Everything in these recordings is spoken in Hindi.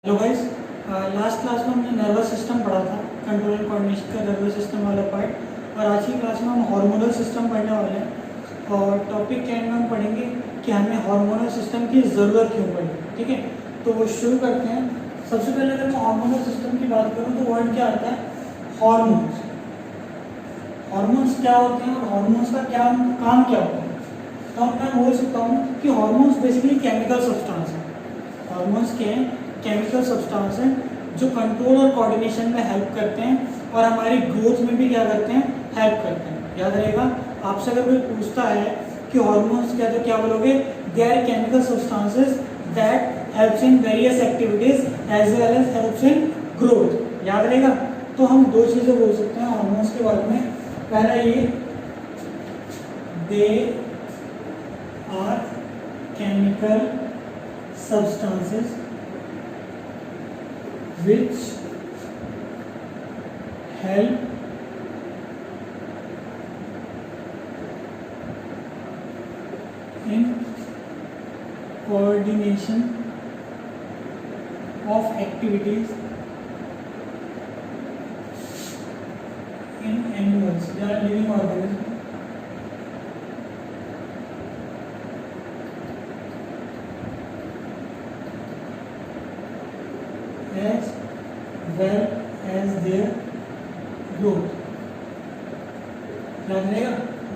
हेलो गाइस, लास्ट क्लास में हमने नर्वस सिस्टम पढ़ा था, कंट्रोल एंड कोऑर्डिनेशन का नर्वस सिस्टम वाला पार्ट। और आज की क्लास में हम हार्मोनल सिस्टम पढ़ने वाले हैं और टॉपिक के एंड में हम पढ़ेंगे कि हमें हार्मोनल सिस्टम की ज़रूरत क्यों पड़ी। ठीक है, तो वो शुरू करते हैं। सबसे पहले अगर मैं हार्मोनल सिस्टम की बात करूँ तो वर्ड क्या आता है? हार्मोन्स। हार्मोन्स क्या होते हैं और हार्मोन्स का क्या काम क्या होता है? तो मैं बोल सकता हूँ कि हार्मोन्स बेसिकली केमिकल सब्सटेंस है। हार्मोन्स के केमिकल सब्सटेंस हैं जो कंट्रोल और कोऑर्डिनेशन में हेल्प करते हैं और हमारी ग्रोथ में भी क्या करते हैं? हेल्प करते हैं। याद रहेगा, आपसे अगर कोई पूछता है कि हार्मोन्स क्या, तो क्या बोलोगे? They are chemical substances that helps in various activities as well as helps in growth. याद रहेगा। तो हम दो चीजें बोल सकते हैं हार्मोन्स के बारे में। पहला ये, they are chemical substances which help in coordination of activities in animals या living organisms as well as their growth.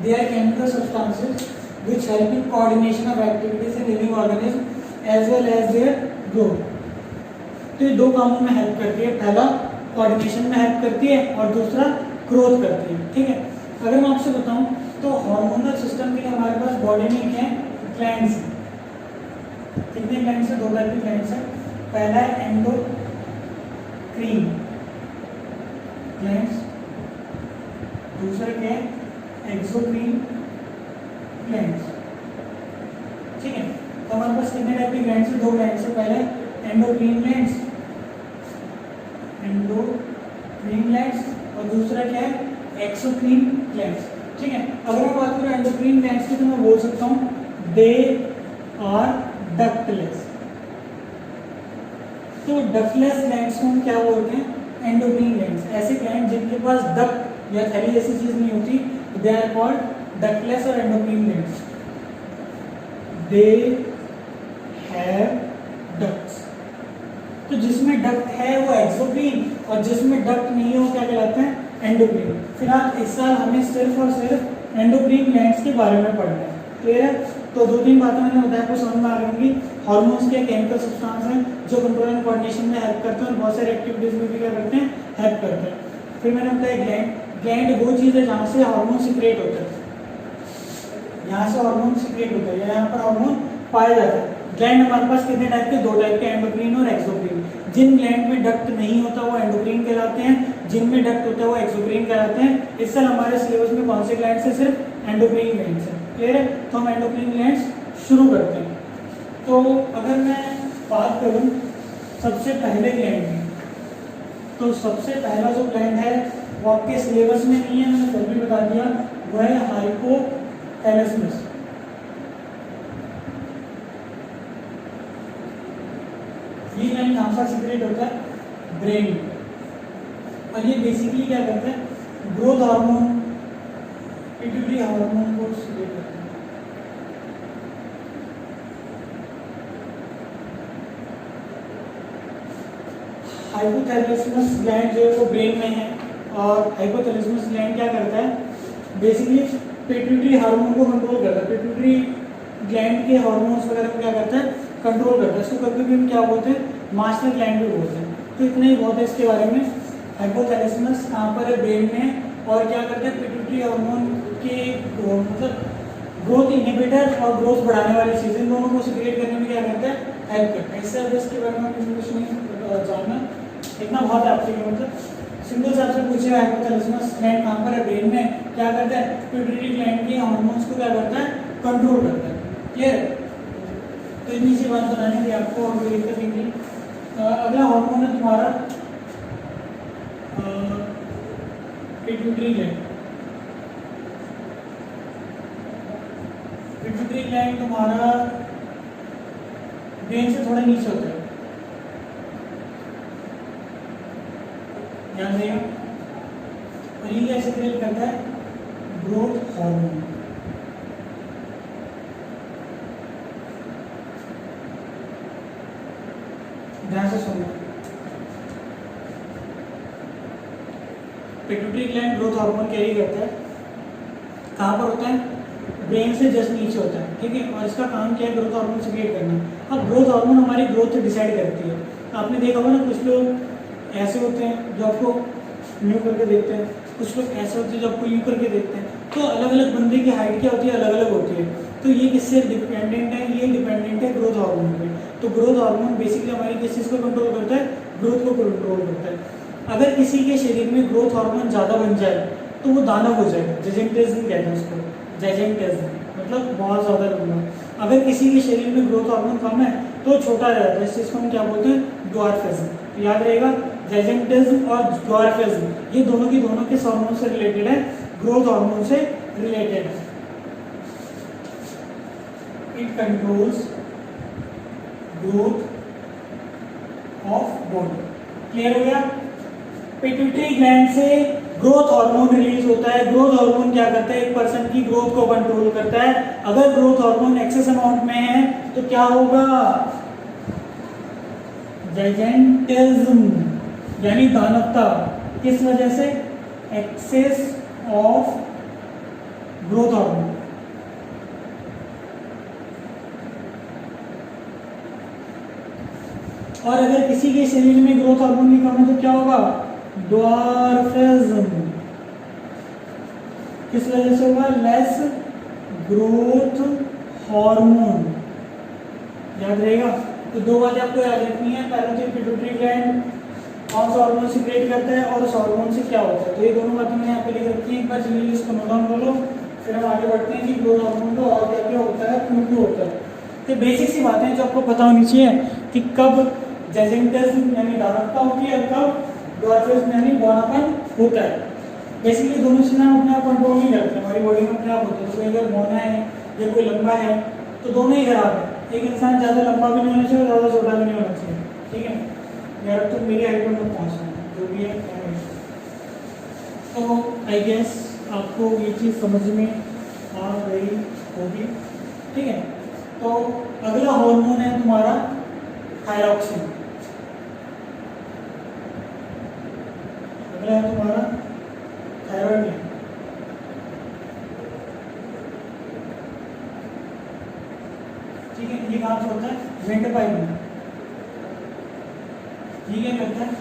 They are chemical substances which help in coordination of activities in living organisms as well as their growth. तो ये दो कामों में हेल्प करती है। पहला कोऑर्डिनेशन में हेल्प करती है और दूसरा ग्रोथ करती है। ठीक है, अगर मैं आपसे बताऊं तो हार्मोनल सिस्टम के लिए हमारे पास बॉडी में क्या है? ग्लैंड्स। कितने ग्लैंड्स है? दो टाइप के ग्लैंड्स है। पहला है एंडोक्रीन ग्लैंड्स, दूसरा क्या है? एक्सोक्रीन ग्लैंड्स। ठीक है, तो हमारे पास कितने टाइप के ग्लैंड्स है? दो ग्लैंड्स है। पहले एंडोक्रीन ग्लैंड्स, एंडोक्रीन ग्लैंड्स, और दूसरा क्या है? एक्सोक्रीन ग्लैंड्स। ठीक है, अगर मैं बात करूं एंडोक्रीन ग्लैंड्स की तो मैं बोल सकता हूं दे आर डक्टलेस। तो डक्टलेस ग्लैंड्स को हम क्या बोलते हैं? Endocrine glands. ऐसे ग्लैंड जिनके पास डक्ट या थैली जैसी चीज नहीं होती, दे आर कॉल्ड डक्टलेस और endocrine glands. They have ducts. तो जिसमें डक्ट है वो एक्सोक्रीन और जिसमें डक्ट नहीं है वो क्या कहलाते हैं? एंडोक्रीन। फिलहाल इस साल हमें सिर्फ और सिर्फ एंडोक्रीन ग्लैंड्स के बारे में पढ़ना है। क्लियर है? तो दो तीन बातें मैंने बताया, आपको समझ में आ गई। हार्मोन्स के केमिकल सब्सटेंस हैं जो कंट्रोल एंड कोऑर्डिनेशन में हेल्प करते हैं और बहुत सारी एक्टिविटीज में भी क्या करते हैं? हेल्प करते हैं। फिर मैंने बताया ग्लैंड। ग्लैंड वो चीज़ है जहाँ से हार्मोन सीक्रेट होता है, यहाँ से हार्मोन सीक्रेट होता है, यहाँ पर हार्मोन पाया जाता है। ग्लैंड हमारे पास कितने टाइप के? दो टाइप के, एंडोक्रीन और एक्सोक्रीन। जिन ग्लैंड में डक्ट नहीं होता वो एंडोक्रीन कहलाते हैं, जिनमें डक्ट होता है वो एक्सोक्रीन कहलाते हैं। इस साल हमारे सिलेबस में कौन से ग्लैंड है? सिर्फ एंडोक्रीन ग्लैंड्स है। क्लियर है? तो हम एंडोक्रीन ग्लैंड्स शुरू करते हैं। तो अगर मैं बात करूं सबसे पहले ग्लैंड की, तो सबसे पहला जो ग्लैंड है वो आपके सिलेबस में नहीं है, मैंने कल भी बता दिया, वो है हाइपोथैलेमस। ये ग्लैंड कहाँ पर सीक्रेट होता है? ब्रेन में। और ये बेसिकली क्या करता है? ग्रोथ हार्मोन, पिट्यूटरी हार्मोन को सीक्रेट करता है। हाइपोथैलेमस ग्लैंड जो है वो ब्रेन में है और हाइपोथैलेमस ग्लैंड क्या करता है? बेसिकली पिट्यूटरी हार्मोन को कंट्रोल करता है। पिट्यूटरी ग्लैंड के हार्मोन्स वगैरह को क्या करता है? कंट्रोल करता है। इसको कभी भी हम क्या बोलते हैं? मास्टर ग्लैंड भी बोलते हैं। तो इतना ही बहुत है इसके बारे में। हाइपोथैलेमस कहाँ पर है? ब्रेन में। और क्या करता है? पिट्यूटरी हार्मोन के मतलब ग्रोथ इनहिबिटर और ग्रोथ बढ़ाने वाली चीज़, इन दोनों को सीक्रेट करने में क्या करता है? हेल्प करता है। इससे इसके बारे में कुछ नहीं जानना, इतना बहुत है आपके लिए। मतलब सिंपल से आपसे पूछे हाइपोथैलेमस ग्लैंड कहाँ पर है? ब्रेन में। क्या करता है? पिट्यूटरी ग्लैंड के हार्मोन्स को क्या करता है? कंट्रोल करता है। क्लियर? तो इतनी सी बात बतानी थी आपको और कोई दिक्कत नहीं थी। अगला हार्मोन है तुम्हारा पिट्यूटरी ग्लैंड। पिट्यूटरी ग्लैंड तुम्हारा ब्रेन से थोड़ा नीचे होता है, ध्यान देगा। और ये क्या सिक्रेट करता है? Growth hormone. ध्यान से सुनना, pituitary gland growth hormone carry करता है। कहाँ पर होता है? ब्रेन से जस्ट नीचे होता है, ठीक है। और इसका काम क्या है? ग्रोथ हार्मोन सिक्रेट करना। अब ग्रोथ हार्मोन हमारी ग्रोथ डिसाइड करती है। आपने देखा होगा ना, कुछ लोग ऐसे होते हैं जो आपको यूँ करके देखते हैं, कुछ लोग ऐसे होते हैं जो आपको यूँ करके देखते हैं। तो अलग अलग बंदे की हाइट क्या होती है? अलग अलग होती है। तो ये किससे डिपेंडेंट है? ये डिपेंडेंट है ग्रोथ हार्मोन पे। तो ग्रोथ हार्मोन बेसिकली हमारी किस चीज़ को कंट्रोल करता है? ग्रोथ को कंट्रोल करता है। अगर किसी के शरीर में ग्रोथ हार्मोन ज़्यादा बन जाए तो वो दानव हो जाएगा। जेजेंटेज्म कहते हैं उसको, जेजेंटेज्म मतलब बहुत ज़्यादा लंबा। अगर किसी के शरीर में ग्रोथ हार्मोन कम है तो छोटा रहता है। इस चीज़ को हम क्या बोलते हैं? ड्वार्फिज्म। तो याद रहेगा, जेजेंटेज्म और ड्वार्फिज्म ये दोनों की दोनों किस हार्मोन से रिलेटेड है? ग्रोथ हार्मोन से रिलेटेड है। It controls growth of body. Clear हो गया? पिट्यूटरी ग्लैंड से ग्रोथ हार्मोन रिलीज होता है। ग्रोथ हार्मोन क्या करता है? एक पर्सन की ग्रोथ को कंट्रोल करता है। अगर ग्रोथ हार्मोन एक्सेस अमाउंट में है तो क्या होगा? जाइजेंटिज्म यानी दानवता। किस वजह से? Excess of growth hormone. और अगर किसी के शरीर में ग्रोथ हार्मोन की कमी तो क्या होगा? ड्वार्फिज्म। किस वजह से होगा? Less growth hormone. याद रहेगा। तो दो बातें आपको याद रखनी है। पहले तो पिट्यूटरी ग्लैंड कौन सा हार्मोन सिक्रेट करता है और उस हार्मोन से क्या होता है। तो ये दोनों बातें मैंने यहाँ पे लिख रखी है। एक बार चलिए इसको नोट डाउन कर लो, फिर हम आगे बढ़ते हैं कि ग्रोथ हार्मोन का और क्या क्या होता है, क्यों होता है। तो बेसिक सी बातें जो आपको पता होनी चाहिए कि कब जेजेंटिज्म यानी दानवता होती है और कब ड्वार्फिज्म यानी बौनापन होता है। बेसिकली दोनों चीजें हम अपने आप कंट्रोल नहीं करते, हमारी बॉडी में अपने आप होता है। तो कोई अगर बौना है या कोई लंबा है तो दोनों ही खराब है। एक इंसान ज़्यादा लंबा भी नहीं होना चाहिए, ज़्यादा छोटा भी नहीं होना चाहिए, ठीक है। यार तो मेरी हाइट पर तक पहुँचना है, जो भी है। तो आई गेस आपको ये चीज़ समझ में आ गई होगी, ठीक है। तो अगला हार्मोन है तुम्हारा थायरॉक्सिन। अगला है तुम्हारा थायराइड ग्लैंड। ठीक है, ये कहाँ से होता है? विंड पाइप में। ये क्या करता है?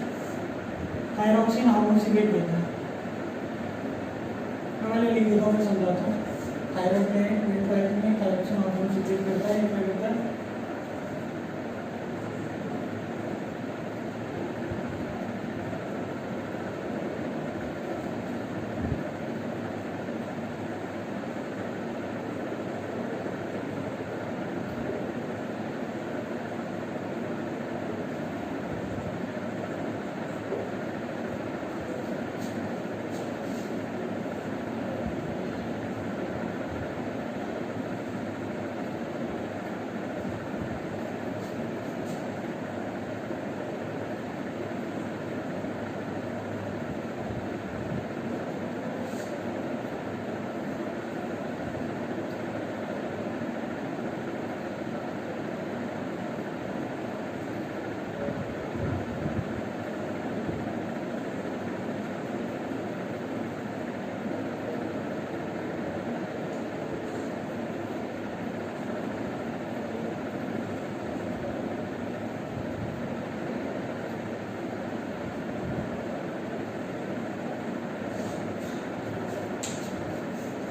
थायरॉक्सिन हार्मोन सिक्रेट करता है। मैं लिख देता हूँ, मैं समझाता हूँ। थायराइड ग्लैंड विंड पाइप में थायरॉक्सिन हार्मोन सिक्रेट करता है। क्या करता है?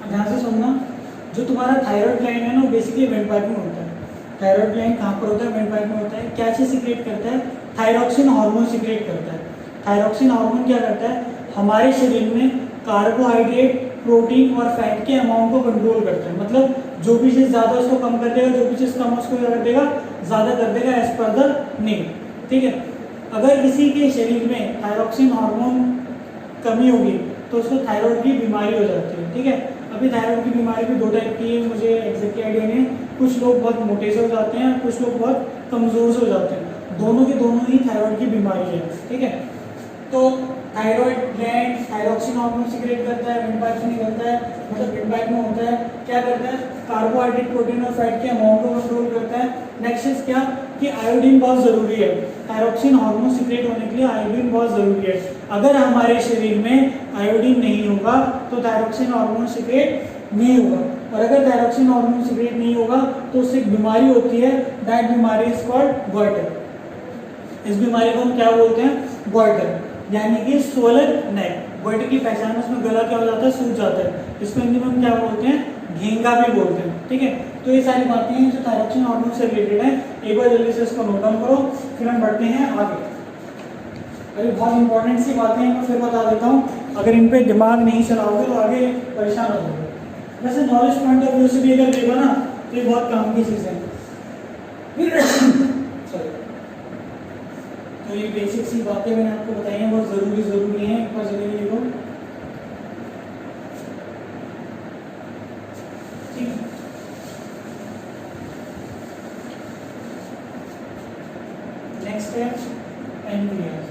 ध्यान से सुनना, जो तुम्हारा थायराइड ग्लैंड है ना, वो बेसिकली विंड पाइप में होता है। थायराइड ग्लैंड कहाँ पर होता है? विंड पाइप में होता है। क्या चीज़ सिक्रेट करता है? थायरॉक्सिन हार्मोन सिक्रेट करता है। थायरॉक्सिन हार्मोन क्या करता है? हमारे शरीर में कार्बोहाइड्रेट, प्रोटीन और फैट के अमाउंट को कंट्रोल करता है। मतलब जो भी चीज़ ज़्यादा उसको कम कर देगा, जो भी चीज़ कम उसको क्या कर देगा? ज़्यादा कर देगा, एज पर द नेम, ठीक है। अगर किसी के शरीर में थायरॉक्सिन हार्मोन कमी होगी तो उसको थायराइड की बीमारी हो जाती है, ठीक है। अभी थायराइड की बीमारी भी दो टाइप की है, मुझे एग्जैक्टली आइडिया नहीं है। कुछ लोग बहुत मोटे से हो जाते हैं, कुछ लोग बहुत कमज़ोर से हो जाते हैं। दोनों की दोनों ही थायराइड की बीमारी है, ठीक है। तो thyroid gland thyroxine hormone secrete करता है, विंडपाइप से निकलता है, मतलब विंडपाइप में होता है, क्या करता है कार्बोहाइड्रेट प्रोटीन और फैट के अमाउंट को कंट्रोल करता है। नेक्स्ट इज क्या कि आयोडीन बहुत जरूरी है, थायरोक्सिन हार्मोन सीक्रेट होने के लिए आयोडीन बहुत जरूरी है। अगर हमारे शरीर में आयोडीन नहीं होगा तो थायरोक्सिन हार्मोन सीक्रेट नहीं होगा, और अगर थायरोक्सिन हार्मोन सीक्रेट नहीं होगा तो उससे एक बीमारी होती है, दैट बीमारी इज कॉल्ड गॉइटर। इस बीमारी को हम क्या बोलते हैं गॉइटर, यानी कि स्वोलन नेक। गॉइटर की पहचान उसमें गला क्या हो जाता है सूज जाता है, इसको हिंदी में हम क्या बोलते हैं घेंगा भी बोलते हैं। ठीक है, तो ये सारी बातें हैं जो थायरोक्सिन हार्मोन से रिलेटेड है, एक बार जल्दी से इसको नोट डाउन करो, फिर हम बढ़ते हैं आगे। अरे बहुत इंपॉर्टेंट सी बातें हैं, मैं फिर बता देता हूँ, अगर इन पे दिमाग नहीं चलाओगे तो आगे परेशान हो जाओगे। वैसे नॉलेज पॉइंट ऑफ व्यू से भी अगर देखो ना तो ये बहुत काम की चीज़ है। तो ये बेसिक सी बातें मैंने आपको बताई हैं, बहुत जरूरी है, एक बार जरूरी लिखो। ठीक है, नेक्स्ट है पैनक्रियाज।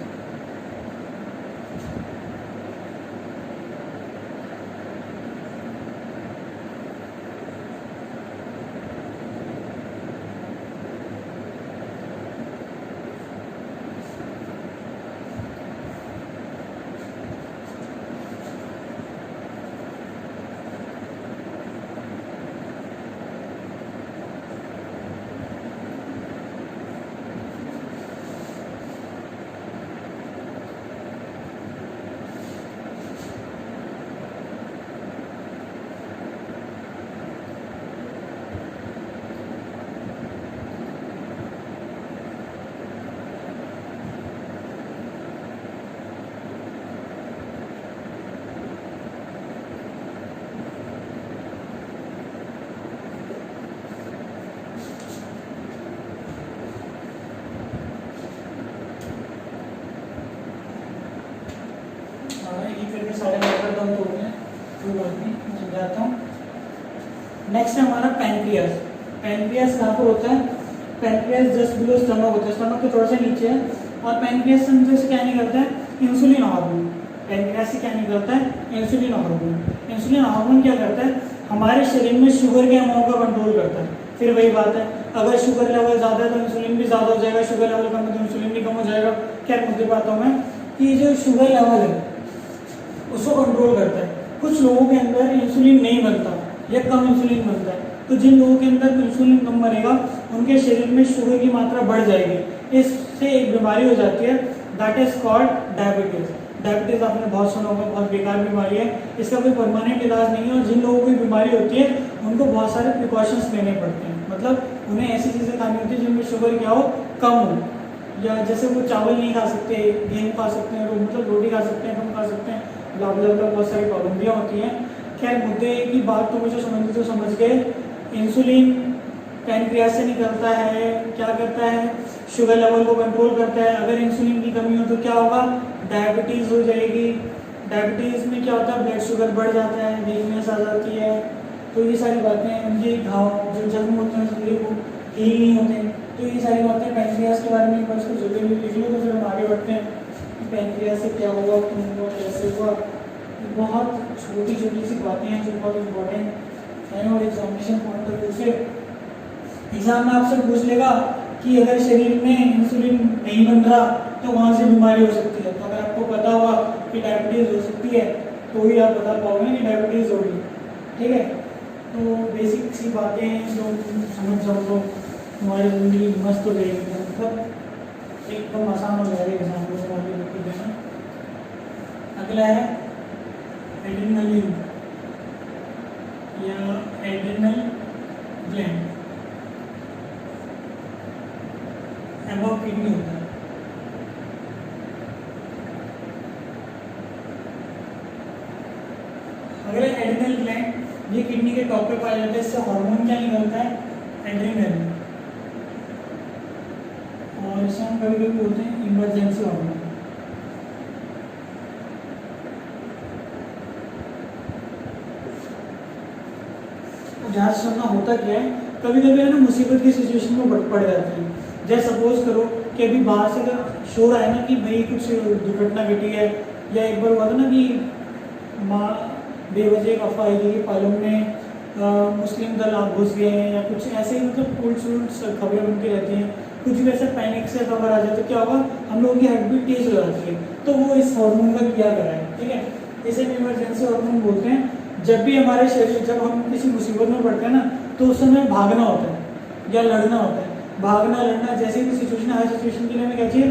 सारे मेथड डाउन हो गए, कोई बात नहीं, मैं समझाता हूँ। नेक्स्ट है हमारा पैनक्रियास। पैनक्रियास कहाँ पर होता है? पैनक्रियास जस्ट बिलो स्टमक होता है, स्टमक के थोड़ा सा नीचे है। और पैनक्रियास से क्या निकलता है? Insulin hormone. पैनक्रियास से क्या निकलता है? Insulin hormone. इंसुलिन हार्मोन क्या करता है? हमारे शरीर में शुगर के अमाउंट को कंट्रोल करता है। फिर वही बात है, अगर शुगर लेवल ज़्यादा है तो इंसुलिन भी ज़्यादा हो जाएगा, शुगर लेवल कम है तो इंसुलिन भी कम हो जाएगा। क्या मुद्दे पे आता हूँ मैं कि जो शुगर लेवल है उसको कंट्रोल करता है। कुछ लोगों के अंदर इंसुलिन नहीं बनता या कम इंसुलिन बनता है, तो जिन लोगों के अंदर इंसुलिन कम बनेगा उनके शरीर में शुगर की मात्रा बढ़ जाएगी। इससे एक बीमारी हो जाती है, that is called diabetes. Diabetes आपने बहुत सुना होगा, बहुत बेकार बीमारी है, इसका कोई परमानेंट इलाज नहीं है। और जिन लोगों को बीमारी होती है उनको बहुत सारे प्रिकॉशंस लेने पड़ते हैं, मतलब उन्हें ऐसी चीज़ें खानी होती है जिनमें शुगर क्या हो, कम हो। या जैसे वो चावल नहीं खा सकते, गेहूँ खा सकते हैं, मतलब रोटी खा सकते हैं, कम खा सकते हैं, बहुत सारी पाबंदियाँ होती हैं। खैर मुद्दे की बात तो मुझे समझ तो समझ गए। इंसुलिन पैनक्रियास से निकलता है, क्या करता है? शुगर लेवल को कंट्रोल करता है। अगर इंसुलिन की कमी हो तो क्या होगा? डायबिटीज़ हो जाएगी। डायबिटीज़ में क्या होता है? ब्लड शुगर बढ़ जाता है, वीकनेस आ जाती है। तो ये सारी बातें, उनके घाव जो जख्म होते हैं शरीर को हील नहीं होते। तो ये सारी बातें पैनक्रियास के बारे में एक बार इसको जल्दी लिख लो, तो फिर हम आगे बढ़ते हैं। पैनक्रियास से क्या हुआ, क्यों हुआ, कैसे हुआ। बहुत छोटी छोटी सी बातें हैं जो बहुत इम्पोर्टेंट हैं। और एग्जामिनेशन पॉइंट ऑफ व्यू से एग्जाम में आपसे पूछ लेगा कि अगर शरीर में इंसुलिन नहीं बन रहा तो वहाँ से बीमारी हो सकती है। तो अगर आपको पता हुआ कि डायबिटीज़ हो सकती है तो ही आप बता पाओगे कि डायबिटीज़ होगी। ठीक है, तो बेसिक सी बातें हैं जो समझ जाओ तो हमारी ज़िंदगी मस्त हो जाएगी, मतलब एकदम आसान हो जाएगा एग्जाम को आगे लिख देना। अगला है एड्रिनल या एड्रिनल ग्लैंड, एबव किडनी होता है। अगला एड्रिनल ग्लैंड, ये किडनी के टॉप पे पाया जाता है। इससे हार्मोन क्या निकलता है? एड्रिनल। और इसे हम कभी कभी बोलते हैं इमरजेंसी हार्मोन। ध्यान से सुनना, होता क्या है, कभी कभी है ना मुसीबत की सिचुएशन में पड़ जाते हैं। जैसे सपोज करो कि अभी बाहर से अगर शोर आया ना कि भाई कुछ दुर्घटना घटी है, या एक बार हुआ था ना कि माँ बेवजह एक अफवाह आई थी कि पालम में मुस्लिम दल आप घुस गए हैं, या कुछ ऐसे ही मतलब उल्ट सुल्ट खबरें बनती रहती हैं। कुछ भी ऐसा पैनिक से खबर आ जाए तो क्या होगा, हम लोगों की हार्ट बीट तेज हो जाती है। तो वो इस हार्मोन का किया करा है, ठीक है। इसे हम इमरजेंसी हार्मोन बोलते हैं। जब भी हमारे शरीर, जब हम किसी मुसीबत में पड़ते हैं ना, तो उस समय भागना होता है या लड़ना होता है। भागना लड़ना जैसे भी सिचुएशन, हर सिचुएशन के लिए हमें क्या चाहिए,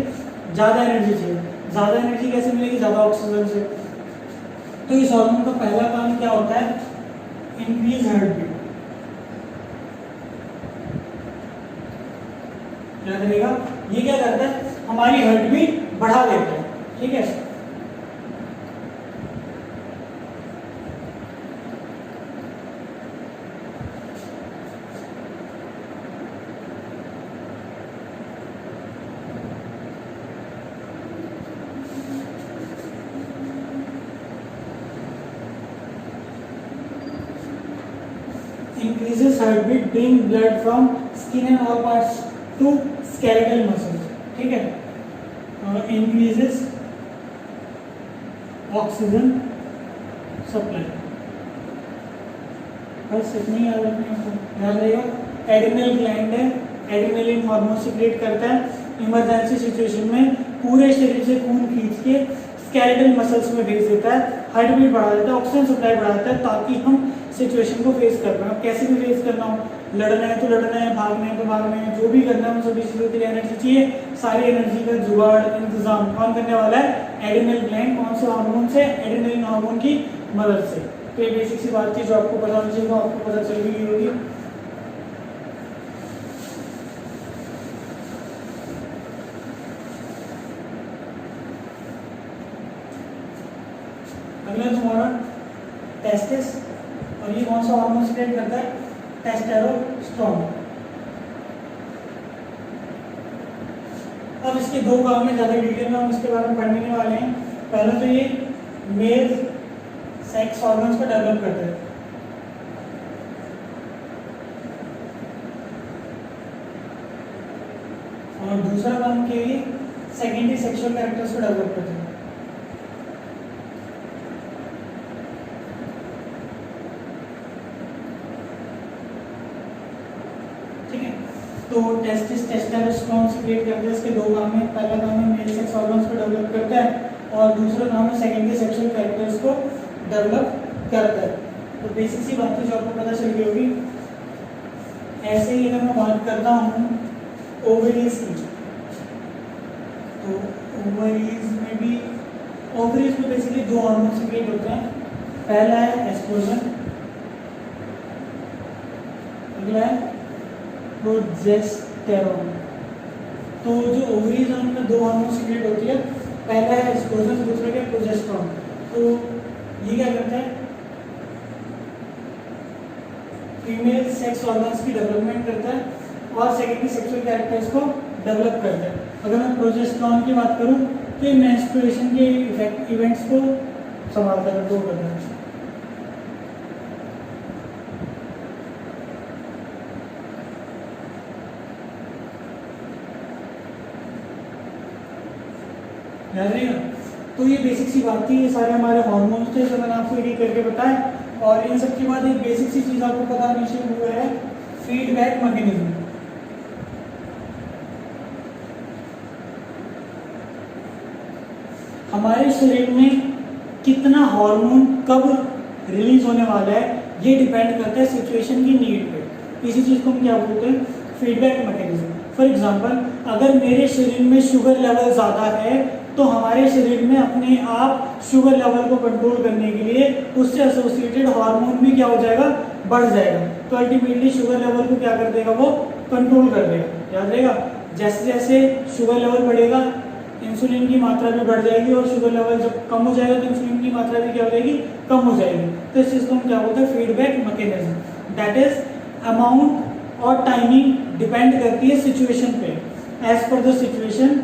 ज़्यादा एनर्जी चाहिए। ज़्यादा एनर्जी कैसे मिलेगी, ज़्यादा ऑक्सीजन से। तो इस हार्मोन का पहला काम क्या होता है, इंक्रीज हार्ट बीट। याद रहेगा, ये क्या करता है, हमारी हार्ट बीट बढ़ा देता है, ठीक है। increases heartbeat, bring blood from skin and all parts to skeletal muscles, ठीक है। increases oxygen supply, बस इतना ही याद रखना है, याद रहेगा। एड्रिनल ग्लैंड है, एड्रिनलिन हार्मोन सीक्रेट करता है। इमरजेंसी सिचुएशन में पूरे शरीर से खून खींच के स्केलेटल मसल्स में भेज देता है, हार्ट बीट बढ़ा देता है, ऑक्सीजन सप्लाई बढ़ा देता है, ताकि हम सिचुएशन को फेस कर पाए। कैसे भी फेस करना हो, लड़ना है तो लड़ना है, भागना है तो भागना है, जो भी करना है उन सभी चीज़ों के लिए एनर्जी चाहिए। सारी एनर्जी का जुगाड़, इंतजाम कौन करने वाला है, एड्रिनल ग्लैंड। कौन से हार्मोन से, एड्रिनलिन हार्मोन की मदद से। तो ये बेसिक सी बात थी जो आपको पता होनी चाहिए, वो आपको पता चल गई होगी। अगला तुम्हारा टेस्टिस, और ये कौन सा हार्मोन सीक्रेट करता है, टेस्टेरोस्टेरोन। अब इसके दो काम में ज़्यादा डिटेल में हम इसके बारे में पढ़ने वाले हैं। पहले तो ये मेल सेक्स हार्मोन्स को डेवलप करता है, और दूसरा काम के लिए सेकेंडरी सेक्सुअल कैरेक्टर्स को डेवलप करता है। तो टेस्टिस टेस्टेरोस्टेरोन सीक्रेट करता है, इसके दो काम है। पहला काम है मेल सेक्स हार्मोन्स को डेवलप करता है, और दूसरा काम है सेकेंडरी सेक्सुअल कैरेक्टर्स को डेवलप करता है। तो बेसिक सी बात जो आपको पता चल गई होगी। ऐसे ही अगर मैं बात करता हूँ ओवरीज की, तो ओवरीज में भी, ओवरीज में बेसिकली दो हार्मोन सीक्रेट होते हैं। पहला है एस्ट्रोजन, अगला है प्रोजेस्टेरोन। तो जो ओवरीज है उनमें दो हार्मोन सीक्रेट होती है, पहला है एस्ट्रोजन, दूसरा क्या, प्रोजेस्टेरोन। तो ये क्या करता है, फीमेल सेक्स ऑर्गन्स की डेवलपमेंट करता है और सेकेंडरी सेक्सुअल कैरेक्टर्स को डेवलप करता है। अगर मैं प्रोजेस्टेरोन की बात करूं तो ये मेंस्ट्रुएशन के इवेंट्स को संभालता है, कंट्रोल करता है। याद रहेगा। तो ये बेसिक सी बात थी, ये सारे हमारे हार्मोन्स थे जो मैंने आपको एक करके बताया। और इन सब के बाद एक बेसिक सी चीज़ आपको पता होनी चाहिए, वो है फीडबैक मैकेनिज्म। हमारे शरीर में कितना हार्मोन कब रिलीज होने वाला है, ये डिपेंड करता है सिचुएशन की नीड पे। इसी चीज़ को हम क्या बोलते हैं, फीडबैक मैकेनिज्म। फॉर एग्जांपल, अगर मेरे शरीर में शुगर लेवल ज़्यादा है तो हमारे शरीर में अपने आप शुगर लेवल को कंट्रोल करने के लिए उससे एसोसिएटेड हार्मोन भी क्या हो जाएगा, बढ़ जाएगा। तो अल्टीमेटली शुगर लेवल को क्या कर देगा, वो कंट्रोल कर देगा। याद रहेगा, जैसे जैसे शुगर लेवल बढ़ेगा इंसुलिन की मात्रा भी बढ़ जाएगी, और शुगर लेवल जब कम हो जाएगा तो इंसुलिन की मात्रा भी क्या हो जाएगी, कम हो जाएगी। तो इस चीज़ को हम क्या बोलते हैं, feedback mechanism. That is amount और टाइमिंग डिपेंड करती है सिचुएशन पे। As per the situation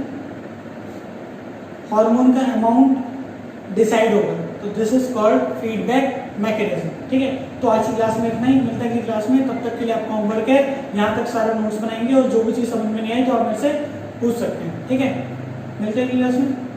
hormone का अमाउंट डिसाइड होगा। तो this is called feedback mechanism. ठीक है, तो आज की क्लास में इतना ही, मिलता है कि क्लास में। तब तक के लिए आपका होमवर्क है, यहाँ तक सारा नोट्स बनाएंगे और जो भी चीज़ समझ में नहीं आई तो आप मेरे से पूछ सकते हैं। ठीक है। मिलते हैं क्लास में।